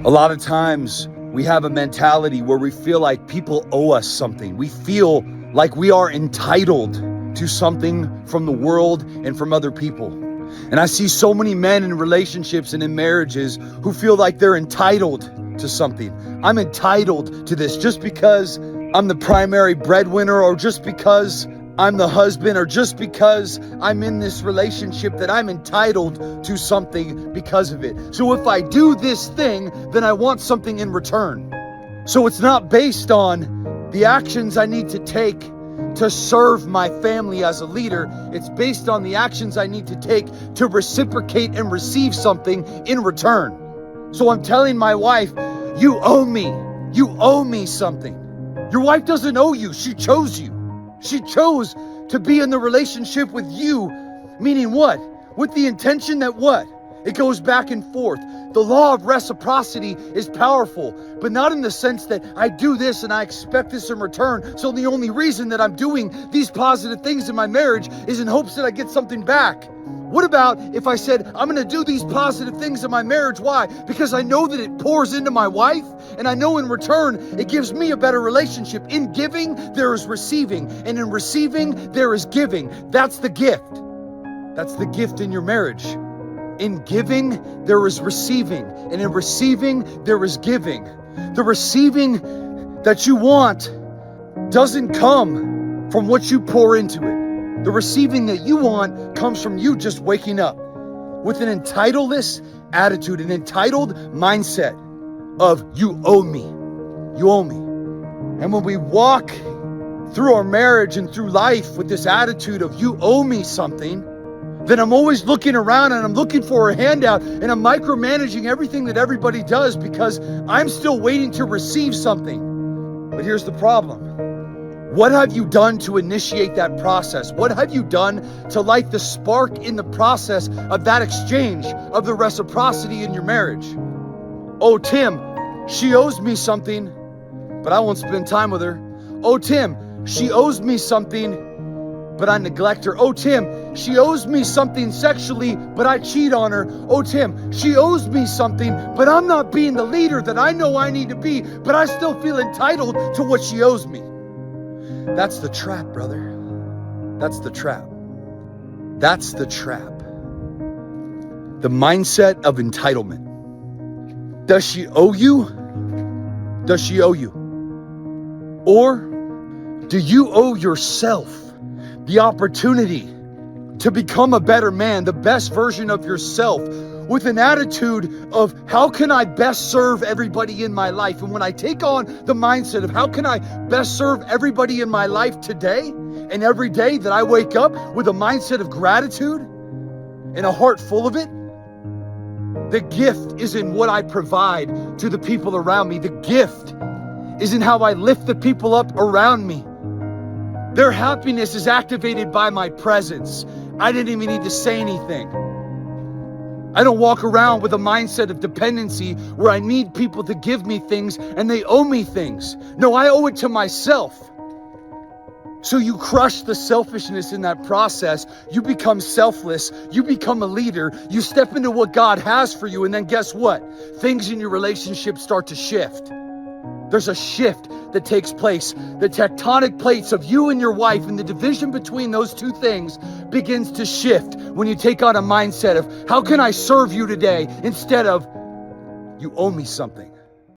A lot of times we have a mentality where we feel like people owe us something. We feel like we are entitled to something from the world and from other people. And I see so many men in relationships and in marriages who feel like they're entitled to something. I'm entitled to this just because I'm the primary breadwinner, or just because I'm the husband, or just because I'm in this relationship, that I'm entitled to something because of it. So if I do this thing, then I want something in return. So it's not based on the actions I need to take to serve my family as a leader. It's based on the actions I need to take to reciprocate and receive something in return. So I'm telling my wife, you owe me. You owe me something. Your wife doesn't owe you. She chose you. She chose to be in the relationship with you, meaning what? With the intention that what? It goes back and forth. The law of reciprocity is powerful, but not in the sense that I do this and I expect this in return. So the only reason that I'm doing these positive things in my marriage is in hopes that I get something back. What about if I said, I'm going to do these positive things in my marriage? Why? Because I know that it pours into my wife, and I know in return it gives me a better relationship. In giving, there is receiving, and in receiving, there is giving. That's the gift. That's the gift in your marriage. In giving, there is receiving, and in receiving, there is giving. The receiving that you want doesn't come from what you pour into it. The receiving that you want comes from you just waking up with an entitledless attitude, an entitled mindset of you owe me, you owe me. And when we walk through our marriage and through life with this attitude of you owe me something, then I'm always looking around and I'm looking for a handout, and I'm micromanaging everything that everybody does because I'm still waiting to receive something. But here's the problem. What have you done to initiate that process? What have you done to light the spark in the process of that exchange, of the reciprocity in your marriage? Oh, Tim, she owes me something, but I won't spend time with her. Oh, Tim, she owes me something, but I neglect her. Oh, Tim, she owes me something sexually, but I cheat on her. Oh, Tim, she owes me something, but I'm not being the leader that I know I need to be, but I still feel entitled to what she owes me. That's the trap, brother. That's the trap. That's the trap. The mindset of entitlement. Does she owe you? Does she owe you? Or do you owe yourself the opportunity to become a better man, the best version of yourself, with an attitude of how can I best serve everybody in my life? And when I take on the mindset of how can I best serve everybody in my life today and every day that I wake up with a mindset of gratitude and a heart full of it, the gift is in what I provide to the people around me. The gift is in how I lift the people up around me. Their happiness is activated by my presence. I didn't even need to say anything. I don't walk around with a mindset of dependency where I need people to give me things and they owe me things. No, I owe it to myself. So you crush the selfishness in that process. You become selfless. You become a leader. You step into what God has for you. And then guess what? Things in your relationship start to shift. There's a shift that takes place. The tectonic plates of you and your wife and the division between those two things begins to shift when you take on a mindset of how can I serve you today instead of you owe me something.